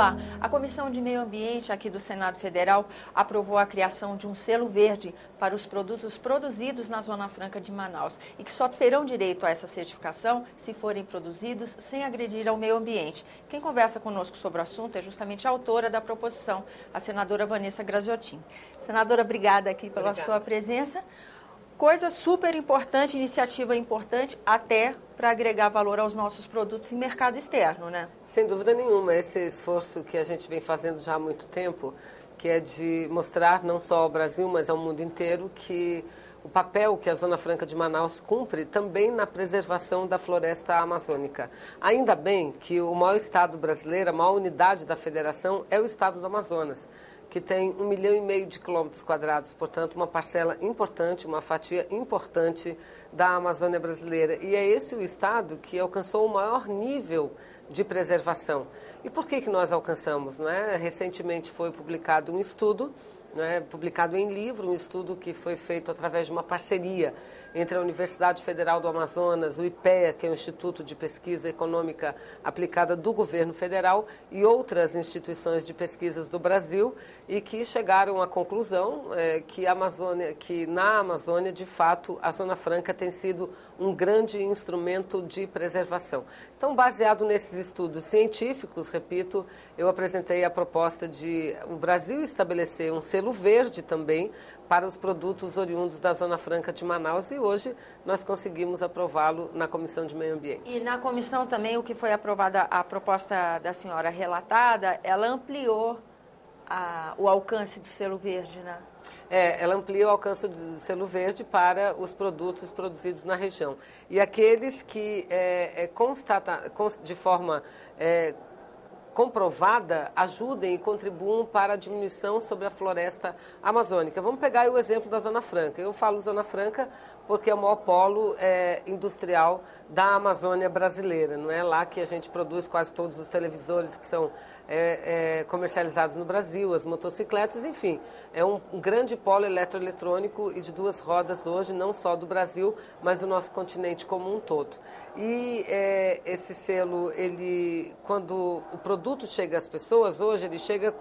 Olá, a Comissão de Meio Ambiente aqui do Senado Federal aprovou a criação de um selo verde para os produtos produzidos na Zona Franca de Manaus e que só terão direito a essa certificação se forem produzidos sem agredir ao meio ambiente. Quem conversa conosco sobre o assunto é justamente a autora da proposição, a senadora Vanessa Graziotin. Senadora, obrigada aqui pela sua presença. Coisa super importante, iniciativa importante, até para agregar valor aos nossos produtos em mercado externo, né? Sem dúvida nenhuma, esse esforço que a gente vem fazendo já há muito tempo, que é de mostrar não só ao Brasil, mas ao mundo inteiro, que o papel que a Zona Franca de Manaus cumpre também na preservação da floresta amazônica. Ainda bem que o maior estado brasileiro, a maior unidade da federação é o estado do Amazonas, que tem 1,5 milhão de quilômetros quadrados, portanto, uma parcela importante, uma fatia importante da Amazônia brasileira. E é esse o estado que alcançou o maior nível de preservação. E por que nós alcançamos? Não é? Recentemente foi publicado um estudo, não é? Publicado em livro, um estudo que foi feito através de uma parceria entre a Universidade Federal do Amazonas, o IPEA, que é o Instituto de Pesquisa Econômica Aplicada do Governo Federal, e outras instituições de pesquisas do Brasil, e que chegaram à conclusão que na Amazônia, de fato, a Zona Franca tem sido um grande instrumento de preservação. Então, baseado nesses estudos científicos, repito, eu apresentei a proposta de o Brasil estabelecer um selo verde também para os produtos oriundos da Zona Franca de Manaus, e hoje nós conseguimos aprová-lo na Comissão de Meio Ambiente. E na comissão também, o que foi aprovada, a proposta da senhora relatada, ela ampliou o alcance do selo verde, né? Ela amplia o alcance do selo verde para os produtos produzidos na região. E aqueles que de forma comprovada, ajudem e contribuam para a diminuição sobre a floresta amazônica. Vamos pegar aí o exemplo da Zona Franca. Eu falo Zona Franca porque é o maior polo industrial da Amazônia brasileira. Não é lá que a gente produz quase todos os televisores que são comercializados no Brasil, as motocicletas, enfim. É um grande polo eletroeletrônico e de duas rodas hoje, não só do Brasil, mas do nosso continente como um todo. E esse selo, quando o produto chega às pessoas, hoje ele chega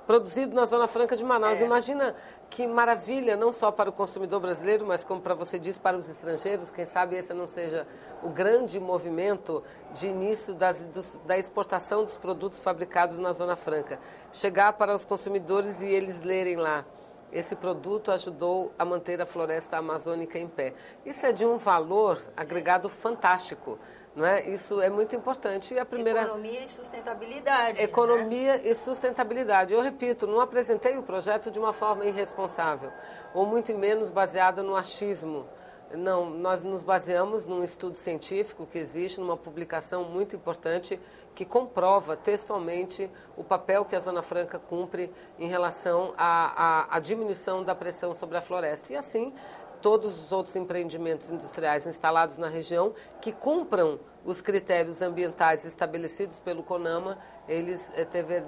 produzido na Zona Franca de Manaus. Imagina que maravilha, não só para o consumidor brasileiro, mas como para você diz, para os estrangeiros. Quem sabe esse não seja o grande movimento de início da exportação dos produtos fabricados na Zona Franca. Chegar para os consumidores e eles lerem lá: esse produto ajudou a manter a floresta amazônica em pé. Isso é de um valor agregado fantástico. Não é? Isso é muito importante. E a primeira... Economia e sustentabilidade. Economia, né? E sustentabilidade. Eu repito, não apresentei o projeto de uma forma irresponsável, ou muito menos baseada no achismo. Não, nós nos baseamos num estudo científico que existe, numa publicação muito importante, que comprova textualmente o papel que a Zona Franca cumpre em relação à diminuição da pressão sobre a floresta. E assim, todos os outros empreendimentos industriais instalados na região que cumpram os critérios ambientais estabelecidos pelo CONAMA, eles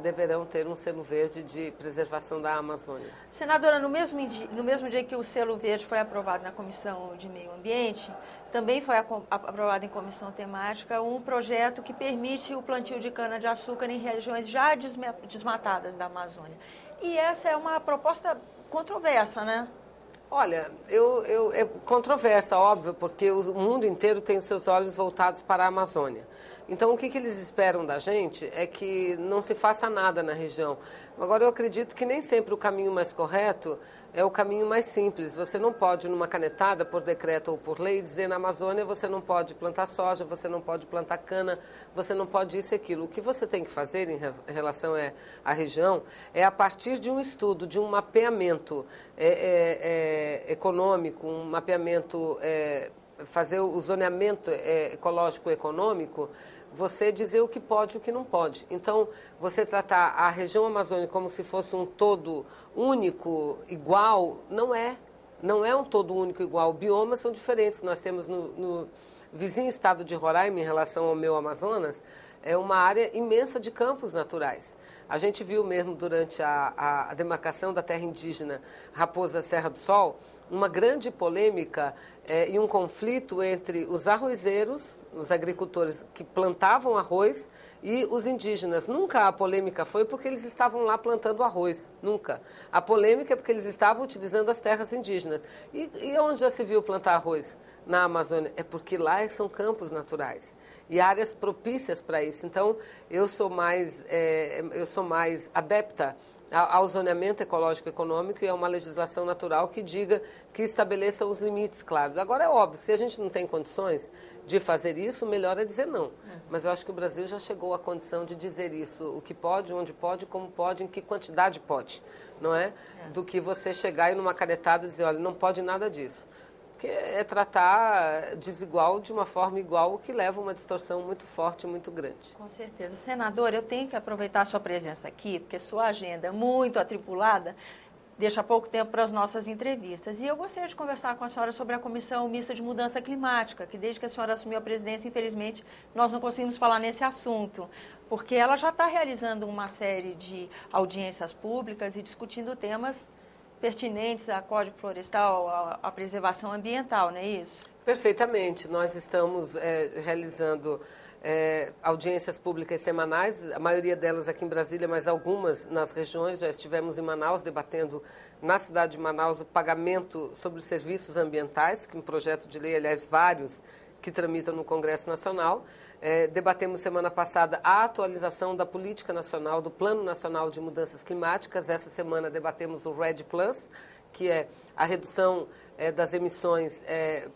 deverão ter um selo verde de preservação da Amazônia. Senadora, no mesmo dia que o selo verde foi aprovado na Comissão de Meio Ambiente, também foi aprovado em comissão temática um projeto que permite o plantio de cana-de-açúcar em regiões já desmatadas da Amazônia. E essa é uma proposta controversa, né? Olha, é controversa, óbvio, porque o mundo inteiro tem os seus olhos voltados para a Amazônia. Então, o que eles esperam da gente é que não se faça nada na região. Agora, eu acredito que nem sempre o caminho mais correto é o caminho mais simples. Você não pode, numa canetada, por decreto ou por lei, dizer na Amazônia você não pode plantar soja, você não pode plantar cana, você não pode isso e aquilo. O que você tem que fazer em relação à região é, a partir de um estudo, de um mapeamento econômico, um mapeamento, fazer o zoneamento ecológico-econômico, você dizer o que pode e o que não pode. Então, você tratar a região amazônica como se fosse um todo único, igual, não é. Não é um todo único igual. Biomas são diferentes. Nós temos no vizinho estado de Roraima, em relação ao meu Amazonas, uma área imensa de campos naturais. A gente viu mesmo durante a demarcação da terra indígena Raposa Serra do Sol, uma grande polêmica e um conflito entre os arrozeiros, os agricultores que plantavam arroz, e os indígenas. Nunca a polêmica foi porque eles estavam lá plantando arroz, nunca. A polêmica é porque eles estavam utilizando as terras indígenas. E onde já se viu plantar arroz? Na Amazônia. É porque lá são campos naturais e áreas propícias para isso. Então, eu sou mais adepta ao zoneamento ecológico econômico, e é uma legislação natural que diga, que estabeleça os limites claros. Agora, é óbvio, se a gente não tem condições de fazer isso, melhor é dizer não. Mas eu acho que o Brasil já chegou à condição de dizer isso, o que pode, onde pode, como pode, em que quantidade pode, não é? Do que você chegar e numa canetada dizer, olha, não pode nada disso. Porque é tratar desigual de uma forma igual, o que leva a uma distorção muito forte, muito grande. Com certeza. Senadora, eu tenho que aproveitar a sua presença aqui, porque sua agenda é muito atribulada, deixa pouco tempo para as nossas entrevistas. E eu gostaria de conversar com a senhora sobre a Comissão Mista de Mudança Climática, que desde que a senhora assumiu a presidência, infelizmente, nós não conseguimos falar nesse assunto, porque ela já está realizando uma série de audiências públicas e discutindo temas pertinentes ao Código Florestal, à preservação ambiental, não é isso? Perfeitamente. Nós estamos realizando audiências públicas semanais, a maioria delas aqui em Brasília, mas algumas nas regiões. Já estivemos em Manaus debatendo, na cidade de Manaus, o pagamento sobre os serviços ambientais, que é um projeto de lei, aliás, vários, que tramitam no Congresso Nacional. Debatemos semana passada a atualização da política nacional, do Plano Nacional de Mudanças Climáticas. Essa semana debatemos o REDD+, que é a redução das emissões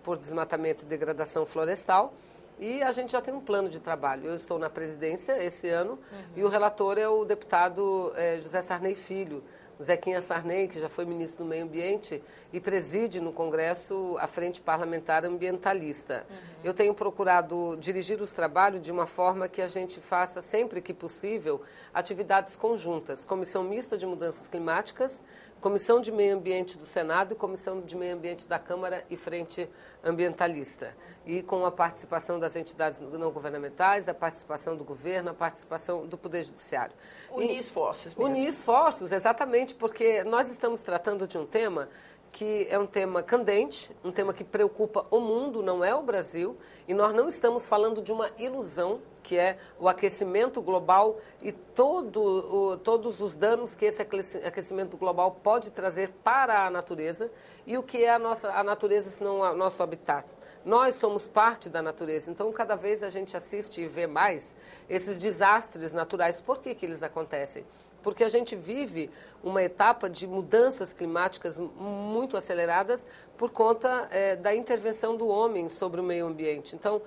por desmatamento e degradação florestal. E a gente já tem um plano de trabalho. Eu estou na presidência esse ano e o relator é o deputado José Sarney Filho, Zequinha Sarney, que já foi ministro do Meio Ambiente e preside no Congresso a Frente Parlamentar Ambientalista. Eu tenho procurado dirigir os trabalhos de uma forma que a gente faça, sempre que possível, atividades conjuntas. Comissão Mista de Mudanças Climáticas, Comissão de Meio Ambiente do Senado e Comissão de Meio Ambiente da Câmara e Frente Ambientalista. E com a participação das entidades não governamentais, a participação do governo, a participação do Poder Judiciário. Unir esforços mesmo. Unir esforços, exatamente, porque nós estamos tratando de um tema que é um tema candente, um tema que preocupa o mundo, não é o Brasil, e nós não estamos falando de uma ilusão, que é o aquecimento global e todos os danos que esse aquecimento global pode trazer para a natureza, e o que é a natureza, senão o nosso habitat. Nós somos parte da natureza, então cada vez a gente assiste e vê mais esses desastres naturais. Por que eles acontecem? Porque a gente vive uma etapa de mudanças climáticas muito aceleradas por conta da intervenção do homem sobre o meio ambiente. Então,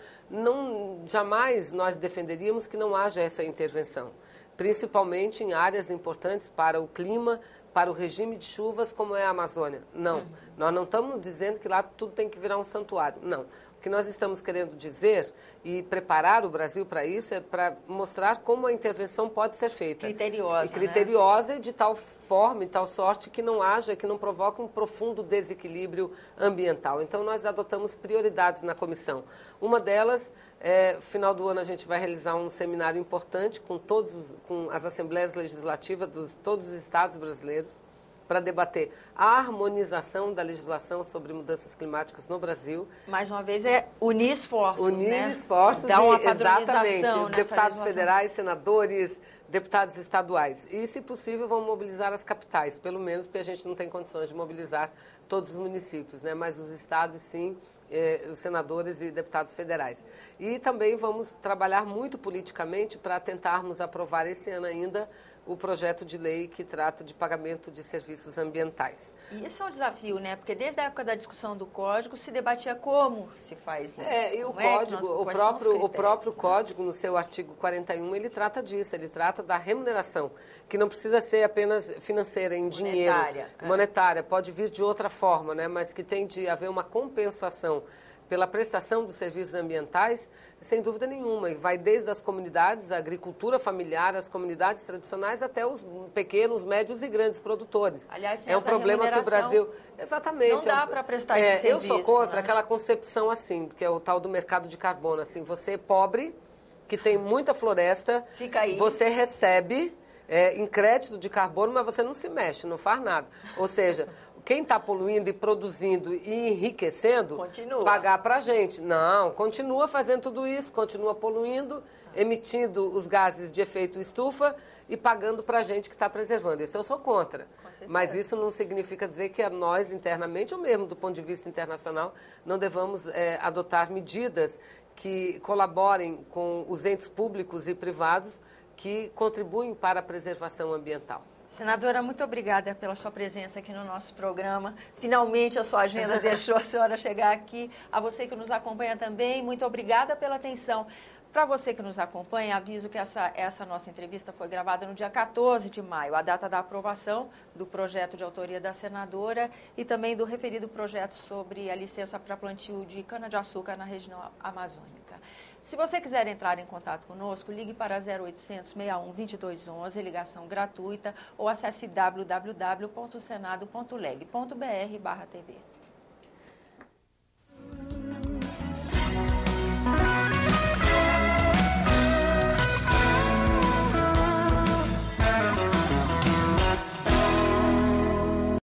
jamais nós defenderíamos que não haja essa intervenção, principalmente em áreas importantes para o clima, para o regime de chuvas, como é a Amazônia. Não, nós não estamos dizendo que lá tudo tem que virar um santuário, não. O que nós estamos querendo dizer e preparar o Brasil para isso é para mostrar como a intervenção pode ser feita. Criteriosa, criteriosa, né? De tal forma e tal sorte que não haja, que não provoque um profundo desequilíbrio ambiental. Então, nós adotamos prioridades na comissão. Uma delas, final do ano, a gente vai realizar um seminário importante com as assembleias legislativas de todos os estados brasileiros, para debater a harmonização da legislação sobre mudanças climáticas no Brasil. Mais uma vez, unir esforços, Unir esforços, dar uma exatamente. legislação. Deputados federais, senadores, deputados estaduais. E, se possível, vão mobilizar as capitais, pelo menos, porque a gente não tem condições de mobilizar todos os municípios, né? Mas os estados, sim, os senadores e deputados federais. E também vamos trabalhar muito politicamente para tentarmos aprovar esse ano ainda o projeto de lei que trata de pagamento de serviços ambientais. E esse é um desafio, né? Porque desde a época da discussão do Código se debatia como se faz isso. E o Código, o próprio Código, no seu artigo 41, ele trata disso, ele trata da remuneração, que não precisa ser apenas financeira, em dinheiro. Monetária, pode vir de outra forma, né? Mas que tem de haver uma compensação pela prestação dos serviços ambientais, sem dúvida nenhuma, e vai desde as comunidades, a agricultura familiar, as comunidades tradicionais, até os pequenos, médios e grandes produtores. Aliás, é um problema que o Brasil... Exatamente. Não dá para prestar esse serviço. Eu sou contra aquela concepção assim, que é o tal do mercado de carbono, assim, você é pobre, que tem muita floresta, fica aí. Você recebe em crédito de carbono, mas você não se mexe, não faz nada. Ou seja, quem está poluindo e produzindo e enriquecendo, continua. Pagar para a gente. Não, continua fazendo tudo isso, continua poluindo, emitindo os gases de efeito estufa e pagando para a gente que está preservando. Isso eu sou contra. Mas isso não significa dizer que nós, internamente, ou mesmo do ponto de vista internacional, não devamos adotar medidas que colaborem com os entes públicos e privados que contribuem para a preservação ambiental. Senadora, muito obrigada pela sua presença aqui no nosso programa. Finalmente a sua agenda deixou a senhora chegar aqui. A você que nos acompanha também, muito obrigada pela atenção. Para você que nos acompanha, aviso que essa nossa entrevista foi gravada no dia 14 de maio, a data da aprovação do projeto de autoria da senadora e também do referido projeto sobre a licença para plantio de cana-de-açúcar na região amazônica. Se você quiser entrar em contato conosco, ligue para 0800 61 2211, ligação gratuita, ou acesse www.senado.leg.br/TV.